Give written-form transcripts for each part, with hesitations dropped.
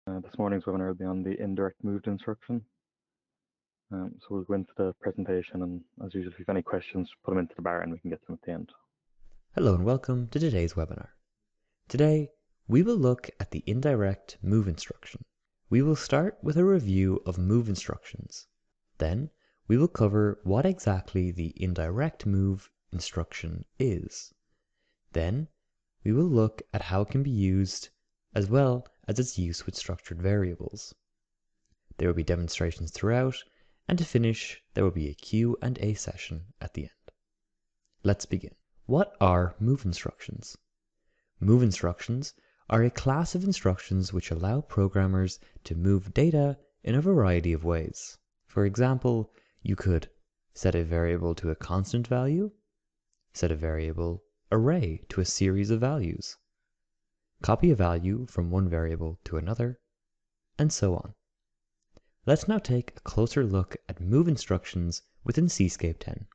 This morning's webinar will be on the indirect moved instruction. So we'll go into the presentation, and as usual, if you have any questions, put them into the bar and we can get them at the end. Hello and welcome to today's webinar. Today, we will look at the indirect move instruction. We will start with a review of move instructions. Then, we will cover what exactly the indirect move instruction is. Then, we will look at how it can be used as well as its use with structured variables. There will be demonstrations throughout, and to finish, there will be a Q&A session at the end. Let's begin. What are move instructions? Move instructions are a class of instructions which allow programmers to move data in a variety of ways. For example, you could set a variable to a constant value, set a variable array to a series of values, copy a value from one variable to another, and so on. Let's now take a closer look at move instructions within Cscape 10.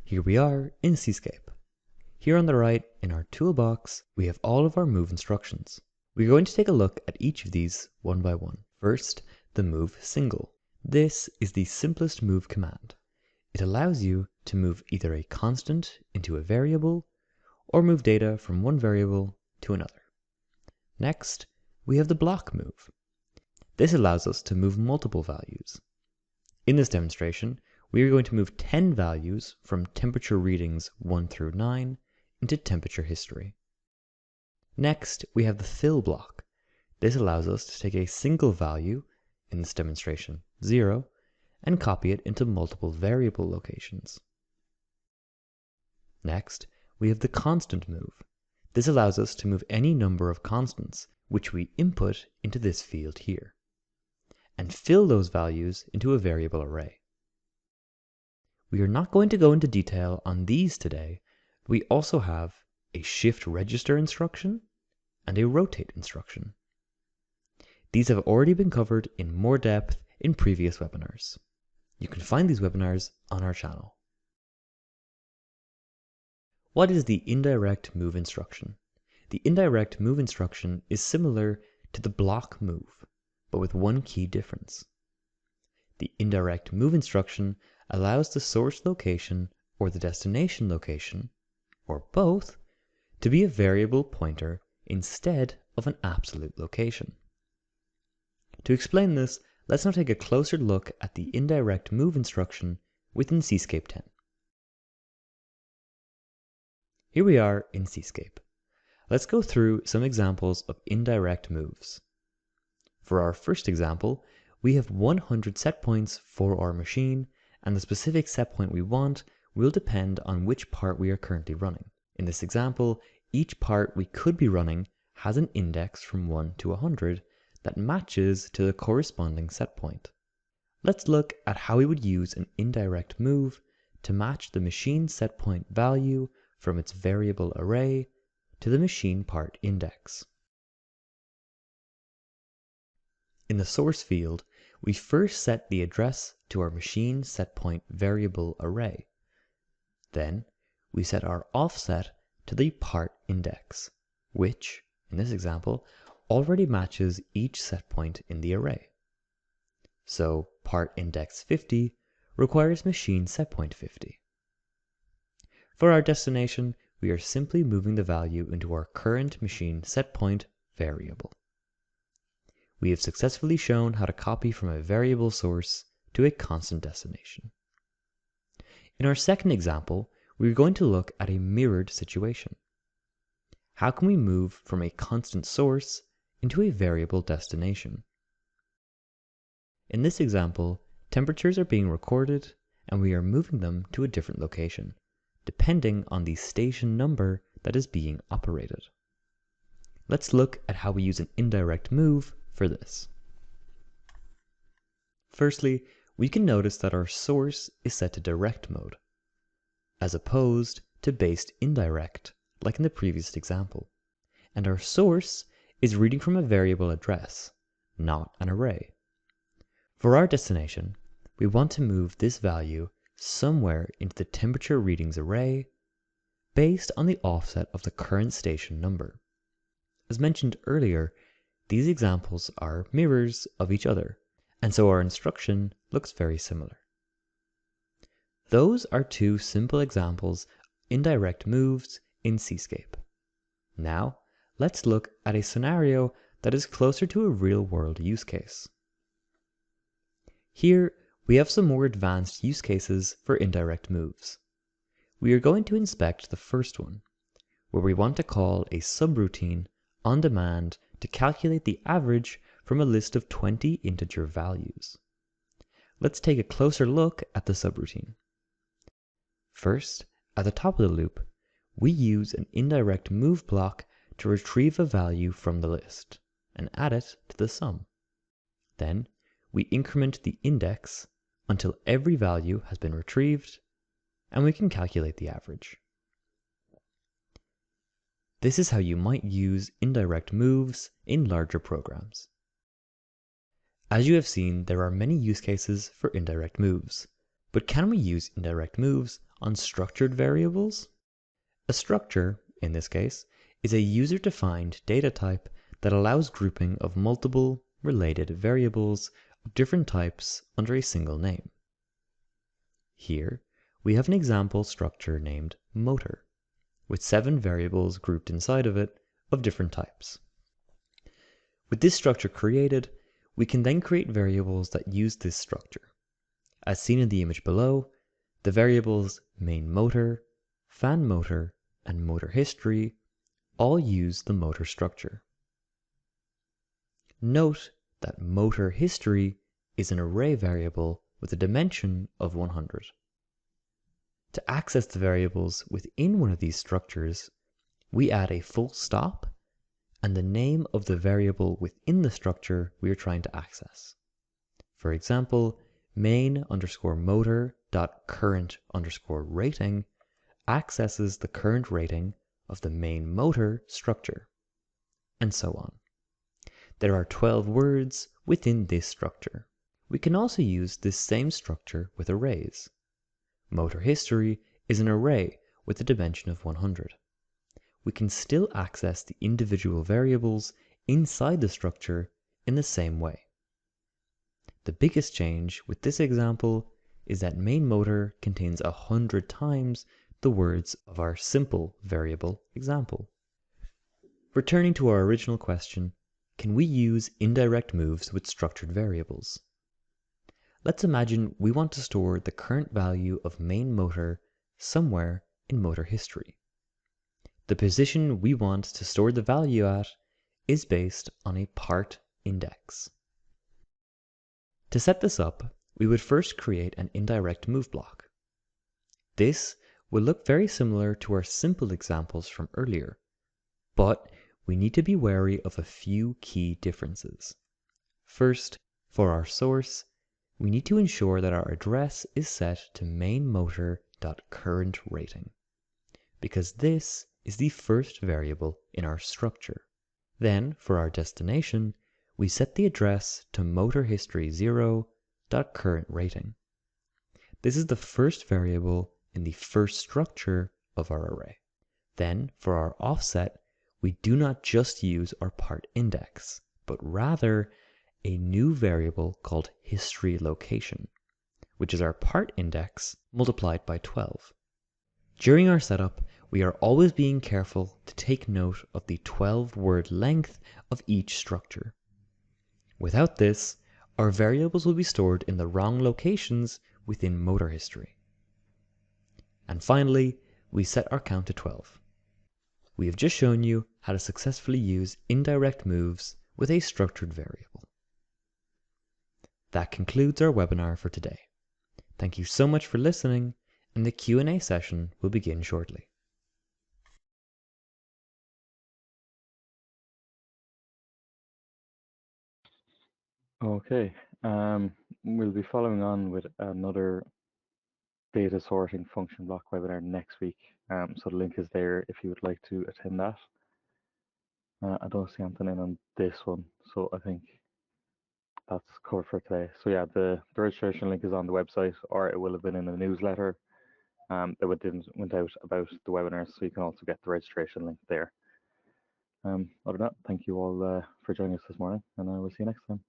Here we are in Cscape. Here on the right in our toolbox, we have all of our move instructions. We're going to take a look at each of these one by one. First, the move single. This is the simplest move command. It allows you to move either a constant into a variable or move data from one variable to another. Next, we have the block move. This allows us to move multiple values. In this demonstration, we are going to move 10 values from temperature readings 1 through 9 into temperature history. Next, we have the fill block. This allows us to take a single value, in this demonstration 0, and copy it into multiple variable locations. Next, we have the constant move. This allows us to move any number of constants, which we input into this field here, and fill those values into a variable array. We are not going to go into detail on these today. We also have a shift register instruction and a rotate instruction. These have already been covered in more depth in previous webinars. You can find these webinars on our channel. What is the indirect move instruction? The indirect move instruction is similar to the block move, but with one key difference. The indirect move instruction allows the source location or the destination location, or both, to be a variable pointer instead of an absolute location. To explain this, let's now take a closer look at the indirect move instruction within Cscape 10. Here we are in Cscape. Let's go through some examples of indirect moves. For our first example, we have 100 set points for our machine, and the specific set point we want will depend on which part we are currently running. In this example, each part we could be running has an index from 1 to 100 that matches to the corresponding set point. Let's look at how we would use an indirect move to match the machine set point value from its variable array to the machine part index. In the source field, we first set the address to our machine setPoint variable array. Then, we set our offset to the part index, which, in this example, already matches each setPoint in the array. So, part index 50 requires machine setPoint 50. For our destination, we are simply moving the value into our current machine setPoint variable. We have successfully shown how to copy from a variable source to a constant destination. In our second example, we are going to look at a mirrored situation. How can we move from a constant source into a variable destination? In this example, temperatures are being recorded and we are moving them to a different location, depending on the station number that is being operated. Let's look at how we use an indirect move for this. Firstly, we can notice that our source is set to direct mode, as opposed to based indirect, like in the previous example. And our source is reading from a variable address, not an array. For our destination, we want to move this value somewhere into the temperature readings array based on the offset of the current station number. As mentioned earlier, these examples are mirrors of each other, and so our instruction looks very similar. Those are two simple examples of indirect moves in Cscape. Now, let's look at a scenario that is closer to a real-world use case. Here, we have some more advanced use cases for indirect moves. We are going to inspect the first one, where we want to call a subroutine on demand to calculate the average from a list of 20 integer values. Let's take a closer look at the subroutine. First, at the top of the loop, we use an indirect move block to retrieve a value from the list and add it to the sum. Then, we increment the index until every value has been retrieved, and we can calculate the average. This is how you might use indirect moves in larger programs. As you have seen, there are many use cases for indirect moves, but can we use indirect moves on structured variables? A structure, in this case, is a user-defined data type that allows grouping of multiple related variables of different types under a single name. Here, we have an example structure named motor, with 7 variables grouped inside of it of different types. With this structure created, we can then create variables that use this structure. As seen in the image below, the variables main motor, fan motor, and motor history all use the motor structure. Note that motor history is an array variable with a dimension of 100. To access the variables within one of these structures, we add a full stop and the name of the variable within the structure we are trying to access. For example, main_motor.current_rating accesses the current rating of the main motor structure, and so on. There are 12 words within this structure. We can also use this same structure with arrays. Motor history is an array with a dimension of 100. We can still access the individual variables inside the structure in the same way. The biggest change with this example is that main motor contains 100 times the words of our simple variable example. Returning to our original question, can we use indirect moves with structured variables? Let's imagine we want to store the current value of main motor somewhere in motor history. The position we want to store the value at is based on a part index. To set this up, we would first create an indirect move block. This will look very similar to our simple examples from earlier, but we need to be wary of a few key differences. First, for our source, we need to ensure that our address is set to main_motor.current_rating, because this is the first variable in our structure. Then, for our destination, we set the address to motorhistory0.current_rating. This is the first variable in the first structure of our array. Then, for our offset, we do not just use our part index, but rather a new variable called history location, which is our part index multiplied by 12. During our setup, we are always being careful to take note of the 12-word length of each structure. Without this, our variables will be stored in the wrong locations within motor history. And finally, we set our count to 12. We have just shown you how to successfully use indirect moves with a structured variable. That concludes our webinar for today. Thank you so much for listening, and the Q&A session will begin shortly. Okay, we'll be following on with another data sorting function block webinar next week. So the link is there if you would like to attend that. I don't see anything in on this one, so I think that's covered for today. So yeah, the registration link is on the website, or it will have been in the newsletter that went out about the webinars, so you can also get the registration link there. Other than that, thank you all for joining us this morning, and I will see you next time.